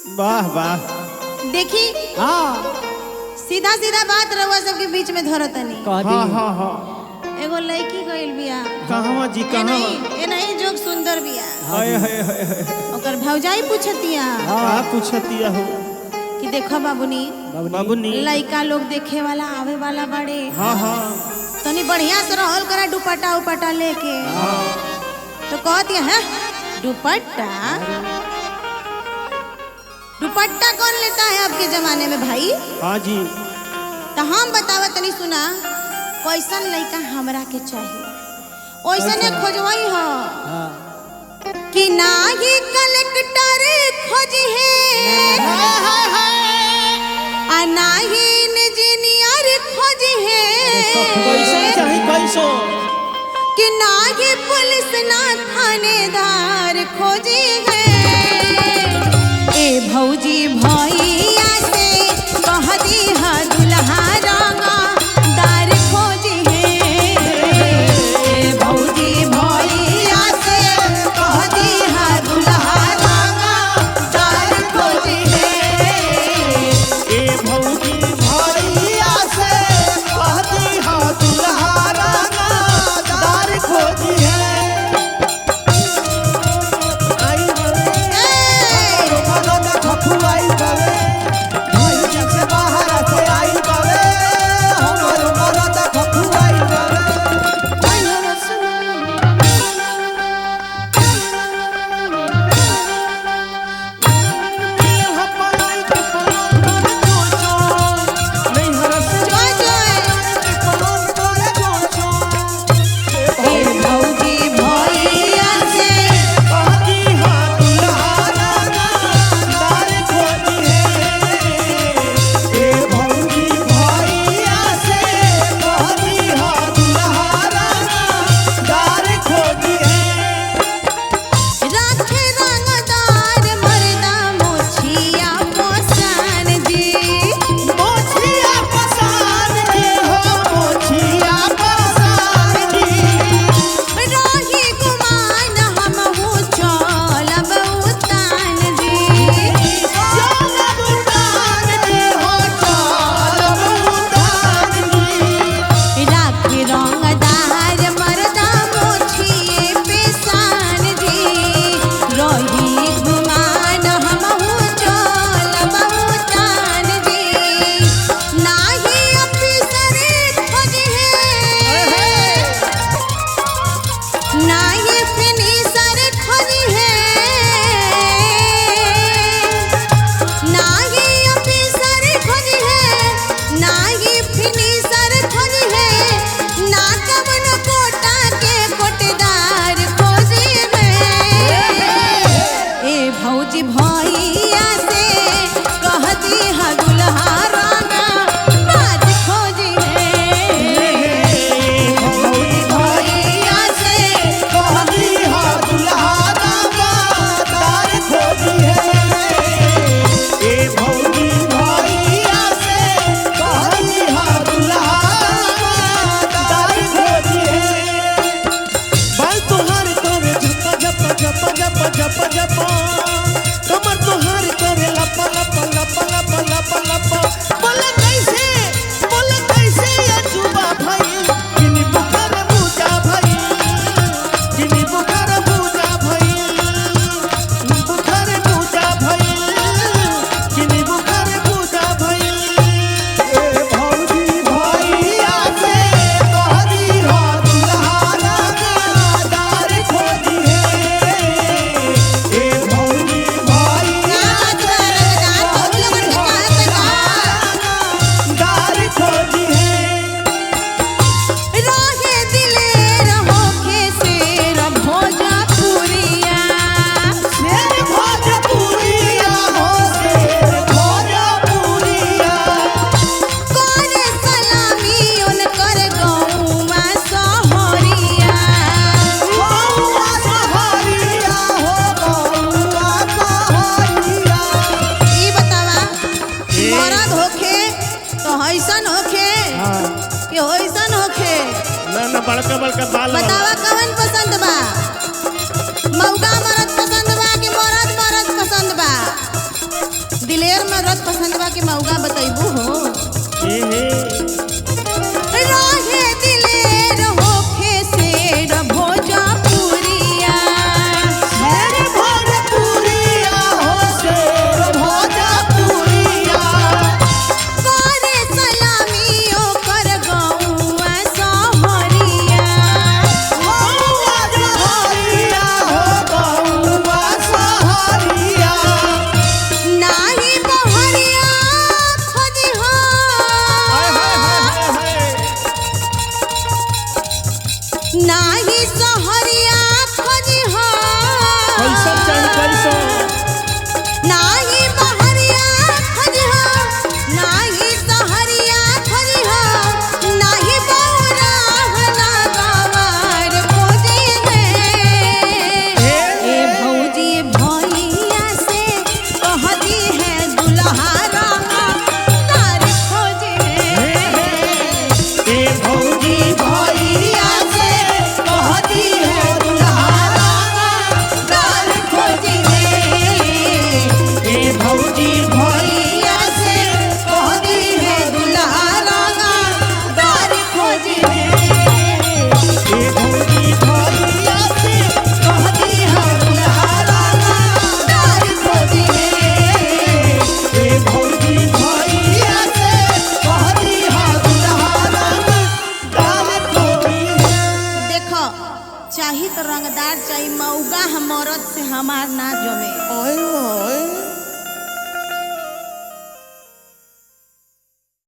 वाह वाह। देखी हाँ सीधा सीधा बात रहुआ सबके बीच में धरतनी। हाँ हाँ हाँ। एगो लड़की गइल बिया। कहवा जी कहवा? ए नहीं जोग सुंदर बिया। हाय हाय हाय। ओकर भौजाई पूछतिया का पूछतिया हो? कि देखो बाबूनी बाबूनी लड़का लोग देखे वाला आवे वाला बड़े। हाँ हाँ तनी बढ़िया से रहल करा दुपट्टा उपट्टा लेके। तो कहती है दुपट्टा दुपट्टा कौन लेता है आपके जमाने में भाई? हाँ जी। तो हम बतावा तनी सुना कैसन लड़का हमरा के चाहिए ओइसने खोजवाई हो कि ना ही कलेक्टर खोजी है आ ना ही इंजीनियर खोजी है कैसन चाहिए कैसो? कि ना ही पुलिस ना थानेदार खोजी है। ए भौजी भैया से कह दी हा दुल्हा रंगा दार खोजी है। ए भौजी भैया से कह दी हा दुल्हा रंगा दार खोजी है। ए भौजी भैया से कहती हा दुल्हा दार खोजी है। आई आई बावे भाई जग से बाहर से आई बावे हमर मरद खखुआई बावे। बड़का बड़का बाल बतावा कौन पसंद बा? मौका मरद पसंद बा कि मरद मरद पसंद बा? मरद पसंद बा के मौगा बतैबू हो। रहे दिलेर होखे शेर भोजपुरिया, शेर भोजपुरिया हो शेर भोजपुरिया, करे सलामी ओकर गौआ सहरिया, गौआ सहरिया हो गौआ सहरिया, नाही बहरिया खोजी हो, नाही सहरिया खोजी हो, नाही बहरिया खोजी हो, नाही सहरिया खोजी हो, नाही बौरा हना गवार खोजी है। ए भौजी भैया से कहती है दुल्हा रामा तार खोजी है। ए भौजी भैया से कहती है दुल्हा रामा दाल खोजी है। ए भौजी भैया से कहती है दुल्हा रामा दाल खोजी है। ए भौजी भैया से कहती है दुल्हा रामा दाल खोजी है। ए भौजी भैया से कहती है दुल्हा रामा दाल खोजी है। देखो चाही तो रंगदार चाही, मौगा हम मरद से हमार ना जमे। ओए ओए